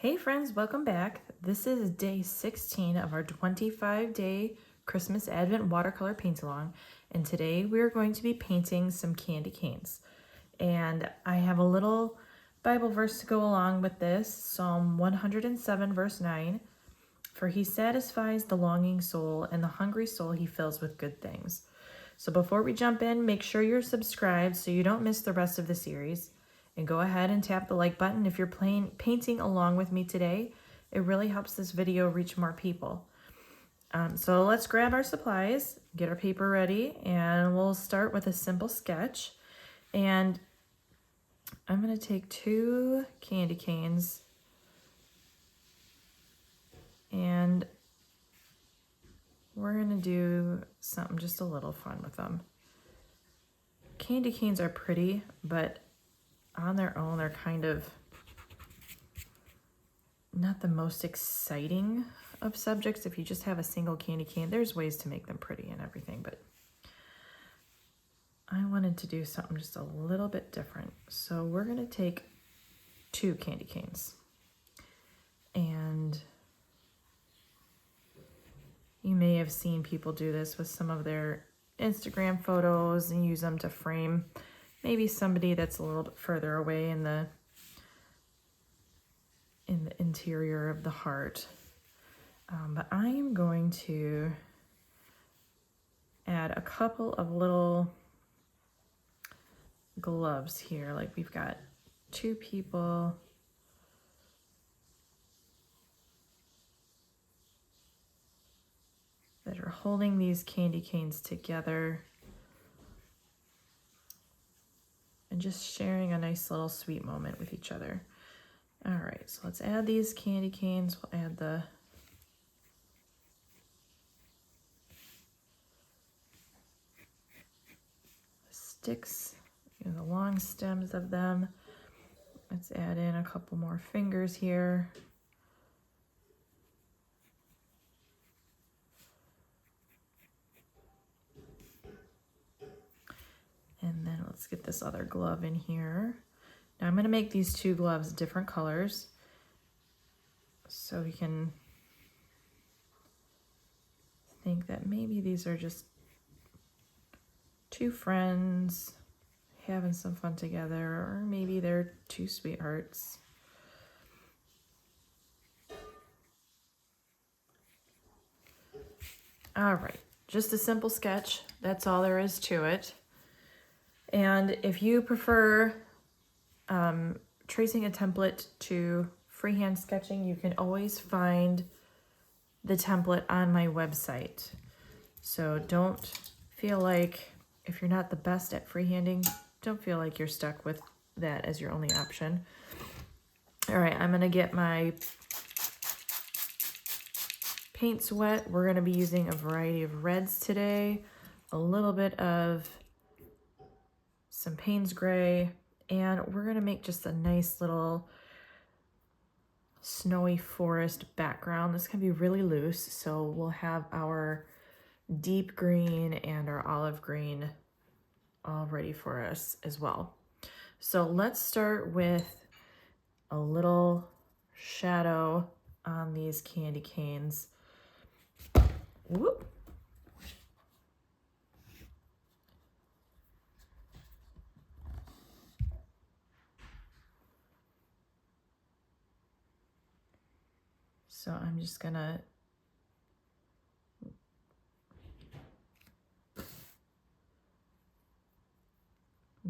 Hey friends, welcome back. This is day 16 of our 25-day Christmas Advent watercolor paint-along, and today we are going to be painting some candy canes. And I have a little Bible verse to go along with this, Psalm 107 verse 9. For he satisfies the longing soul, and the hungry soul he fills with good things. So before we jump in, make sure you're subscribed so you don't miss the rest of the series. And go ahead and tap the like button if you're painting along with me today. It really helps this video reach more people. So let's grab our supplies, get our paper ready, and we'll start with a simple sketch. And I'm going to take 2 candy canes and we're going to do something just a little fun with them. Candy canes are pretty, but on their own, they're kind of not the most exciting of subjects. If you just have a single candy cane, there's ways to make them pretty and everything, but I wanted to do something just a little bit different. So we're going to take 2 candy canes, and you may have seen people do this with some of their Instagram photos and use them to frame maybe somebody that's a little bit further away in the interior of the heart. But I am going to add a couple of little gloves here. Like we've got 2 people that are holding these candy canes together and just sharing a nice little sweet moment with each other. All right, so let's add these candy canes. We'll add the sticks, the long stems of them. Let's add in a couple more fingers here. And then let's get this other glove in here. Now I'm going to make these 2 gloves different colors so we can think that maybe these are just 2 friends having some fun together, or maybe they're 2 sweethearts. All right, just a simple sketch. That's all there is to it. And if you prefer tracing a template to freehand sketching, you can always find the template on my website. So don't feel like, if you're not the best at freehanding, don't feel like you're stuck with that as your only option. All right, I'm gonna get my paints wet. We're gonna be using a variety of reds today, a little bit of some Payne's gray, and we're gonna make just a nice little snowy forest background. This can be really loose, so we'll have our deep green and our olive green all ready for us as well. So let's start with a little shadow on these candy canes. Whoop. So I'm just gonna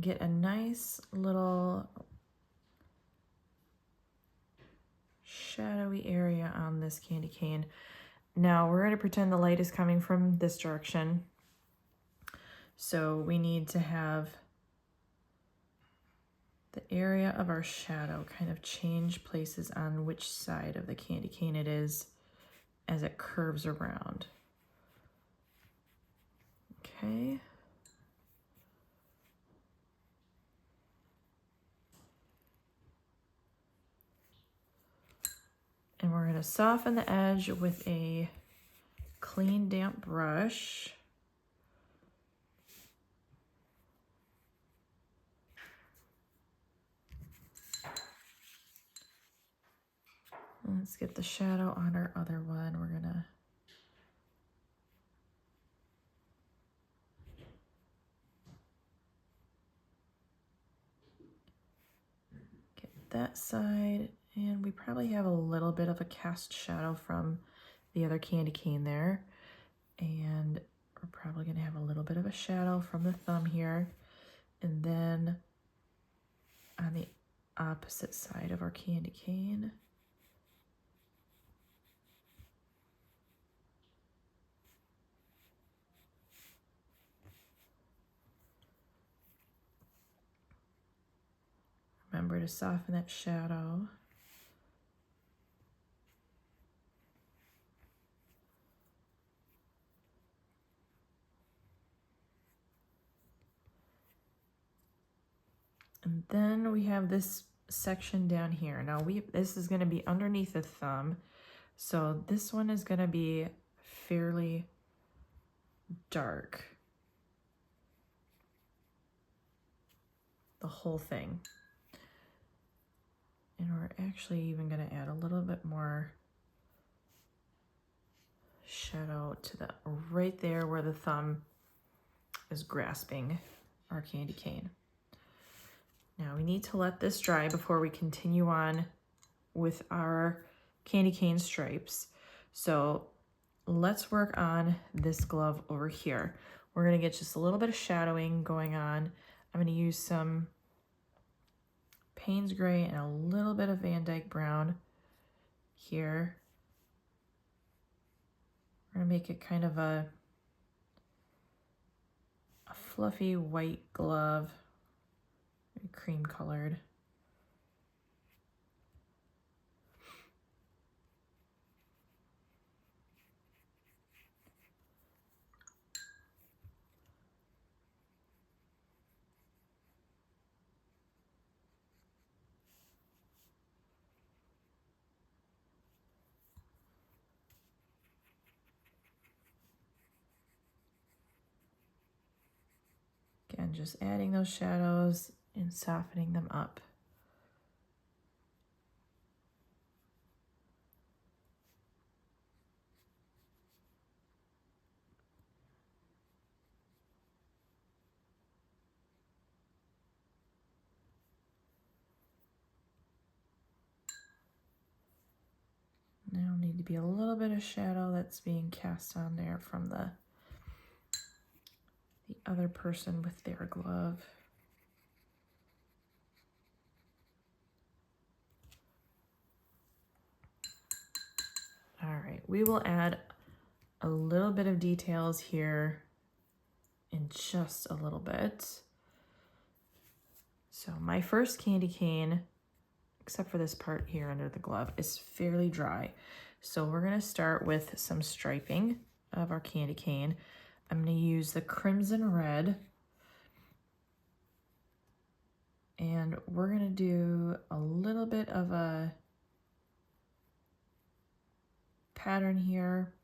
get a nice little shadowy area on this candy cane. Now we're going to pretend the light is coming from this direction. So we need to have the area of our shadow kind of change places on which side of the candy cane it is as it curves around. Okay. And we're going to soften the edge with a clean, damp brush. Let's get the shadow on our other one. We're gonna get that side, and we probably have a little bit of a cast shadow from the other candy cane there. And we're probably gonna have a little bit of a shadow from the thumb here. And then on the opposite side of our candy cane, remember to soften that shadow. And then we have this section down here. Now this is going to be underneath the thumb. So this one is going to be fairly dark. The whole thing. And we're actually even going to add a little bit more shadow to the right there where the thumb is grasping our candy cane. Now we need to let this dry before we continue on with our candy cane stripes. So let's work on this glove over here. We're gonna get just a little bit of shadowing going on. I'm gonna use some Payne's Gray and a little bit of Van Dyke Brown here. We're gonna make it kind of a fluffy white glove, cream colored. Again, just adding those shadows and softening them up. Now need to be a little bit of shadow that's being cast on there from the other person with their glove. All right, we will add a little bit of details here in just a little bit. So my first candy cane, except for this part here under the glove, is fairly dry. So we're gonna start with some striping of our candy cane. I'm gonna use the crimson red, and we're gonna do a little bit of a pattern here.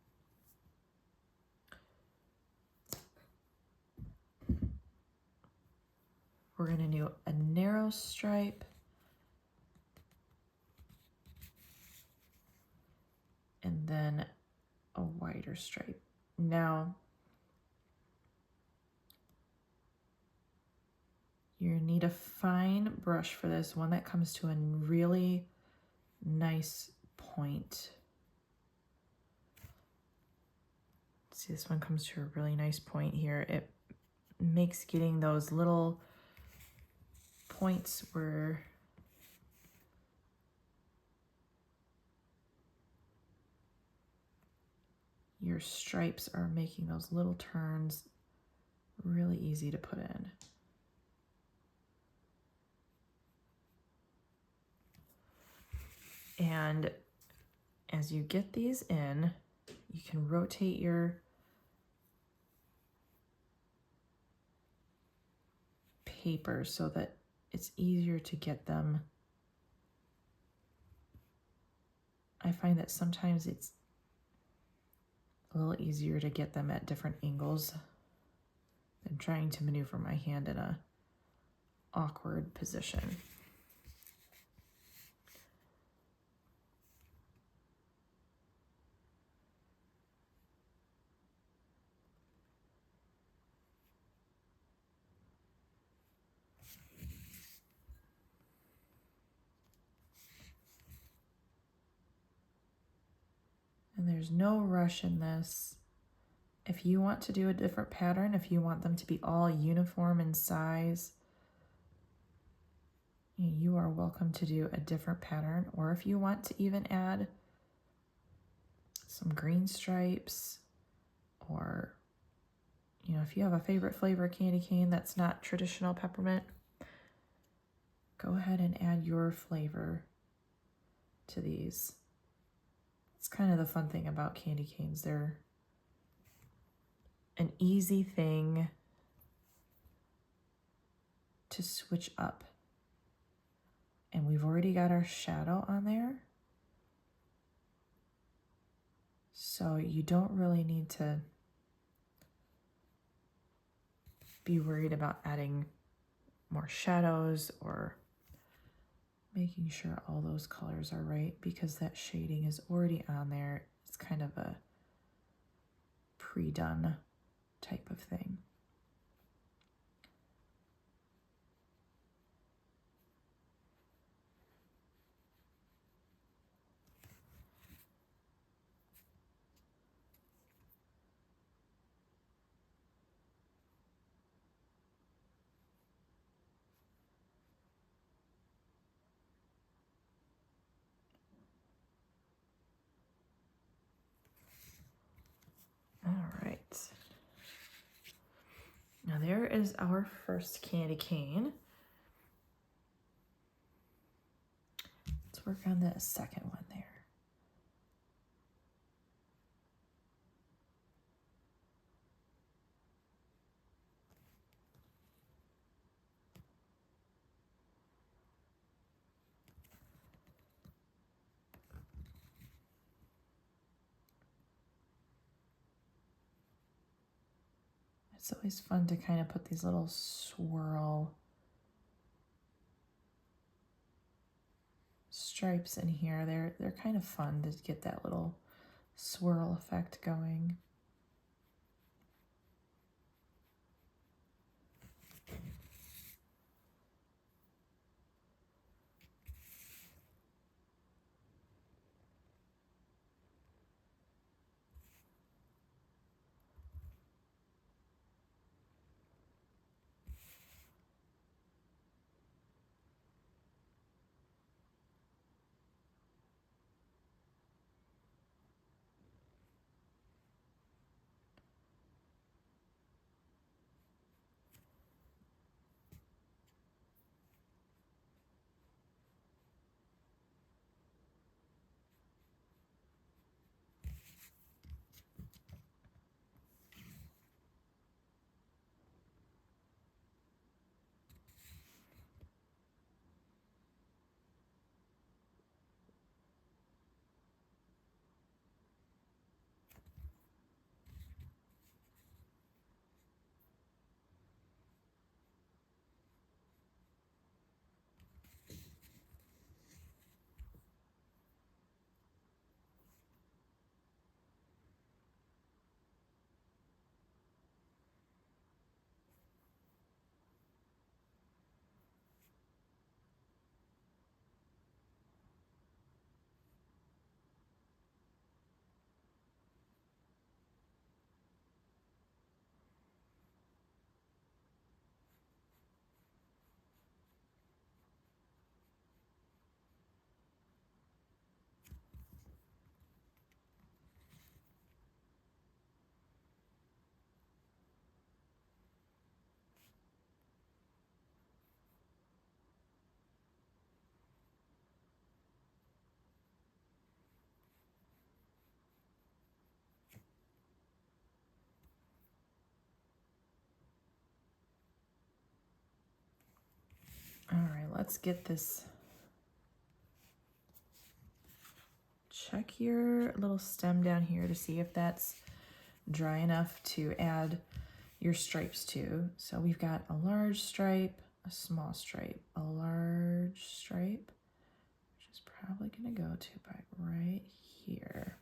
We're gonna do a narrow stripe, and then a wider stripe. Now, you need a fine brush for this, one that comes to a really nice point. See, this one comes to a really nice point here. It makes getting those little points where your stripes are making those little turns really easy to put in. And as you get these in, you can rotate your paper so that it's easier to get them. I find that sometimes it's a little easier to get them at different angles than trying to maneuver my hand in a awkward position. And there's no rush in this. If you want to do a different pattern, if you want them to be all uniform in size, you are welcome to do a different pattern. Or if you want to even add some green stripes, or if you have a favorite flavor candy cane that's not traditional peppermint, go ahead and add your flavor to these. It's kind of the fun thing about candy canes. They're an easy thing to switch up. And we've already got our shadow on there. So you don't really need to be worried about adding more shadows or making sure all those colors are right, because that shading is already on there. It's kind of a pre-done type of thing. All right. Now there is our first candy cane. Let's work on the second one there. It's always fun to kind of put these little swirl stripes in here. They're kind of fun to get that little swirl effect going. All right, let's get this. Check your little stem down here to see if that's dry enough to add your stripes to. So we've got a large stripe, a small stripe, a large stripe, which is probably going to go to about right here.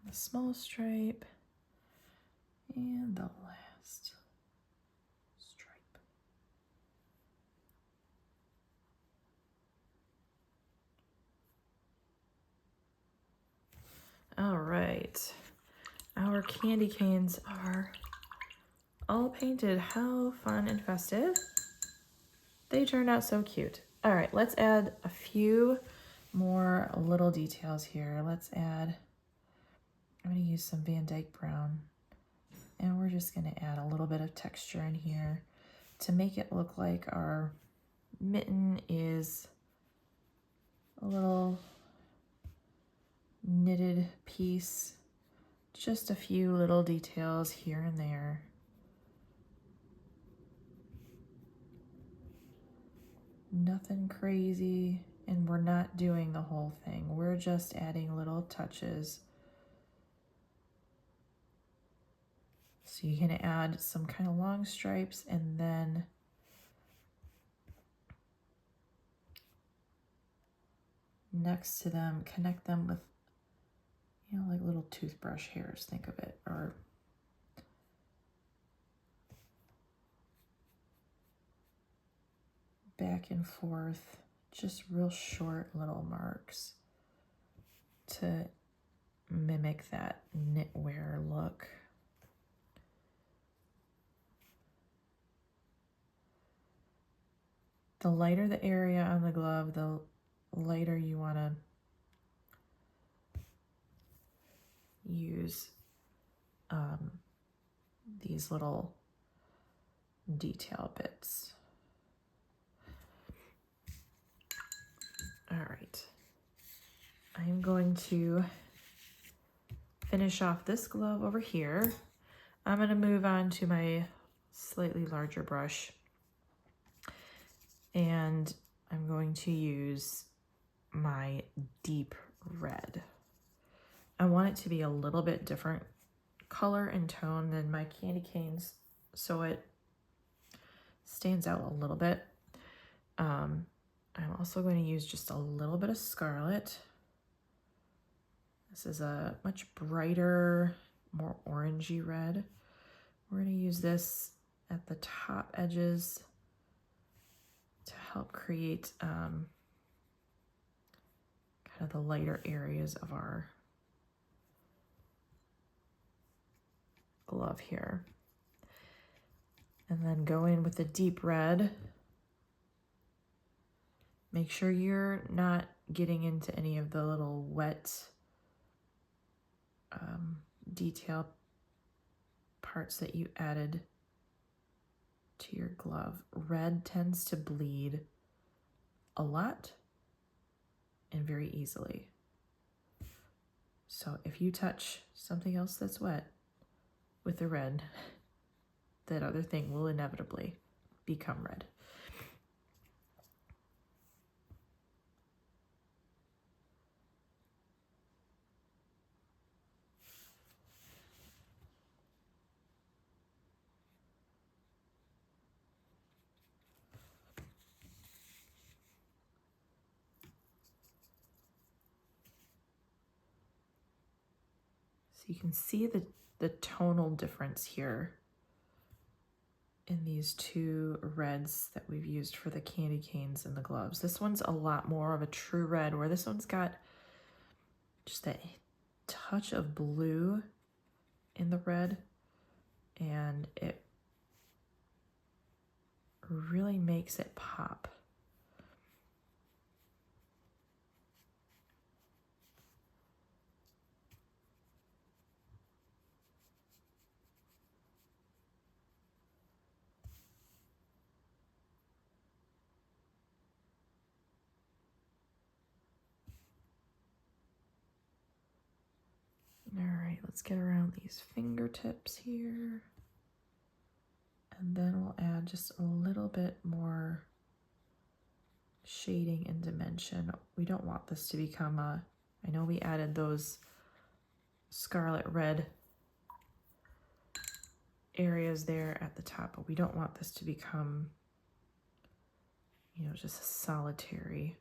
The small stripe, and the last. right, our candy canes are all painted. How fun and festive. They turned out so cute. All right, let's add a few more little details here. Let's add, I'm gonna use some Van Dyke Brown, and we're just gonna add a little bit of texture in here to make it look like our mitten is a little knitted piece. Just a few little details here and there. Nothing crazy, and we're not doing the whole thing. We're just adding little touches. So you can add some kind of long stripes and then next to them, connect them with, you know, like little toothbrush hairs, think of it, or back and forth, just real short little marks to mimic that knitwear look. The lighter the area on the glove, the lighter you want to use these little detail bits. All right, I'm going to finish off this glove over here. I'm going to move on to my slightly larger brush, and I'm going to use my deep red. I want it to be a little bit different color and tone than my candy canes, so it stands out a little bit. I'm also going to use just a little bit of scarlet. This is a much brighter, more orangey red. We're going to use this at the top edges to help create kind of the lighter areas of our glove here. And then go in with the deep red. Make sure you're not getting into any of the little wet detail parts that you added to your glove. Red tends to bleed a lot and very easily. So if you touch something else that's wet with the red, that other thing will inevitably become red. So you can see the tonal difference here in these two reds that we've used for the candy canes and the gloves. This one's a lot more of a true red, where this one's got just that touch of blue in the red, and it really makes it pop. All right, let's get around these fingertips here. And then we'll add just a little bit more shading and dimension. We don't want this to become I know we added those scarlet red areas there at the top, but we don't want this to become, you know, just a solitary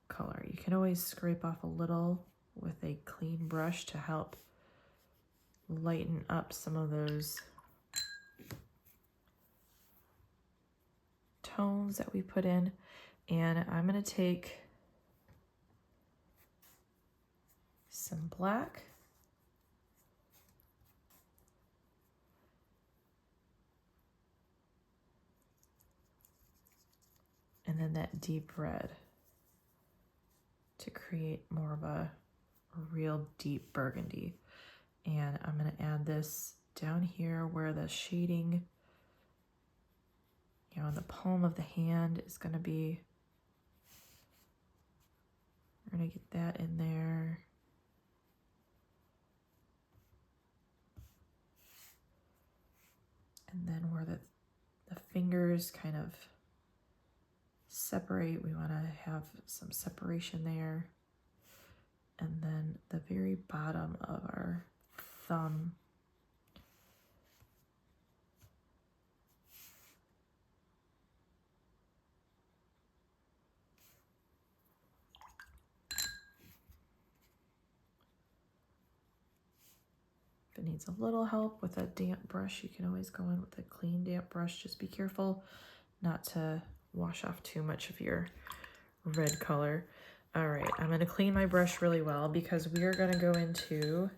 color. You can always scrape off a little with a clean brush to help lighten up some of those tones that we put in. And I'm going to take some black and then that deep red to create more of a real deep burgundy. And I'm going to add this down here where the shading, you know, in the palm of the hand is going to be. We're going to get that in there. And then where the fingers kind of separate, we want to have some separation there. And then the very bottom of our thumb, if it needs a little help with a damp brush, you can always go in with a clean damp brush. Just be careful not to wash off too much of your red color. All right, I'm going to clean my brush really well because we are going to go into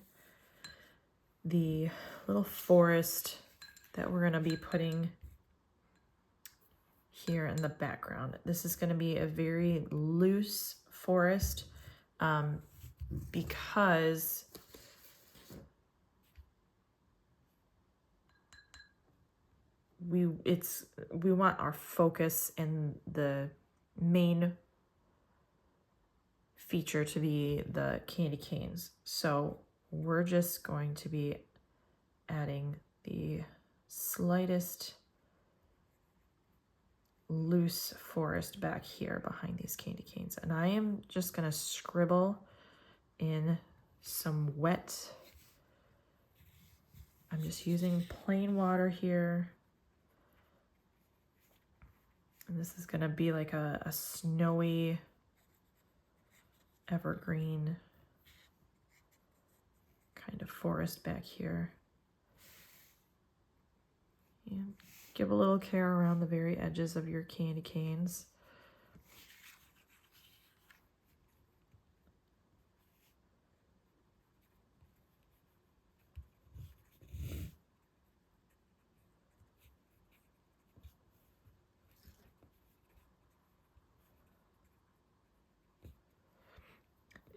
the little forest that we're going to be putting here in the background. This is going to be a very loose forest because we want our focus and the main feature to be the candy canes. So we're just going to be adding the slightest loose forest back here behind these candy canes. And I am just going to scribble in some wet. I'm just using plain water here. And this is going to be like a snowy evergreen kind of forest back here. And give a little care around the very edges of your candy canes.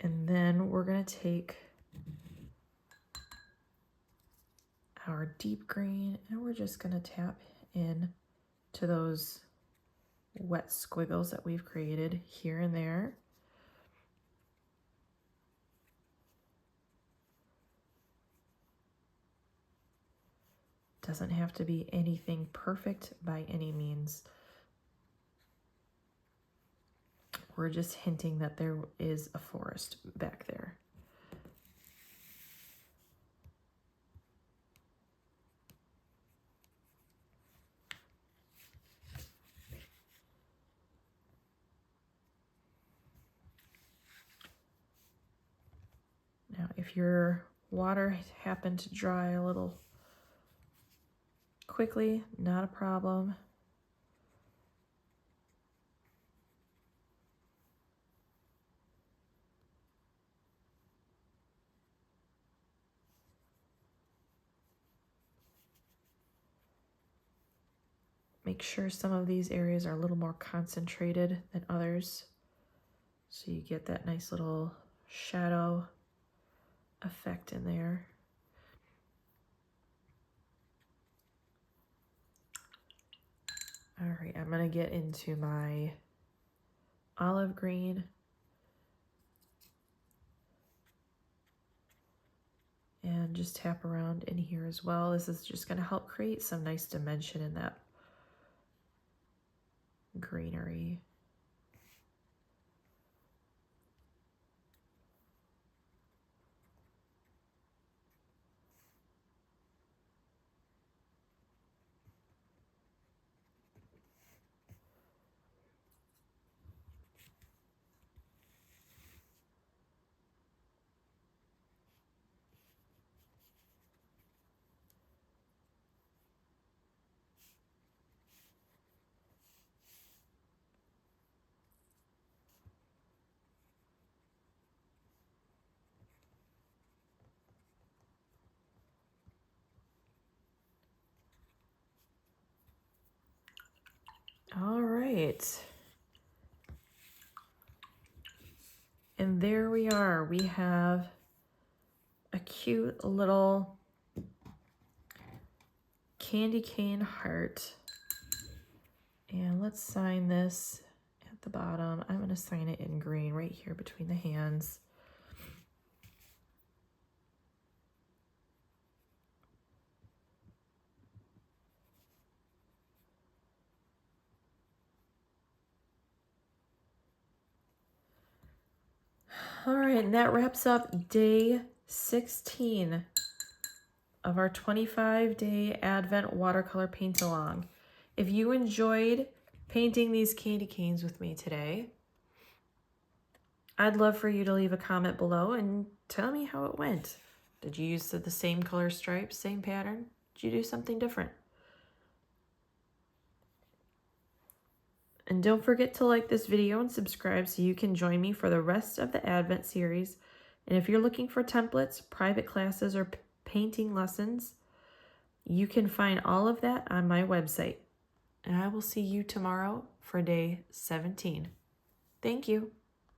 And then we're going to take our deep green and we're just going to tap in to those wet squiggles that we've created here and there. Doesn't have to be anything perfect by any means. We're just hinting that there is a forest back there. Now, if your water happened to dry a little quickly, not a problem. Make sure some of these areas are a little more concentrated than others, so you get that nice little shadow effect in there. All right, I'm gonna get into my olive green. And just tap around in here as well. This is just gonna help create some nice dimension in that greenery. All right. And there we are. We have a cute little candy cane heart. And let's sign this at the bottom. I'm going to sign it in green right here between the hands. All right, and that wraps up day 16 of our 25-day Advent watercolor paint along. If you enjoyed painting these candy canes with me today, I'd love for you to leave a comment below and tell me how it went. Did you use the same color stripes, same pattern? Did you do something different? And don't forget to like this video and subscribe so you can join me for the rest of the Advent series. And if you're looking for templates, private classes, or painting lessons, you can find all of that on my website. And I will see you tomorrow for day 17. Thank you.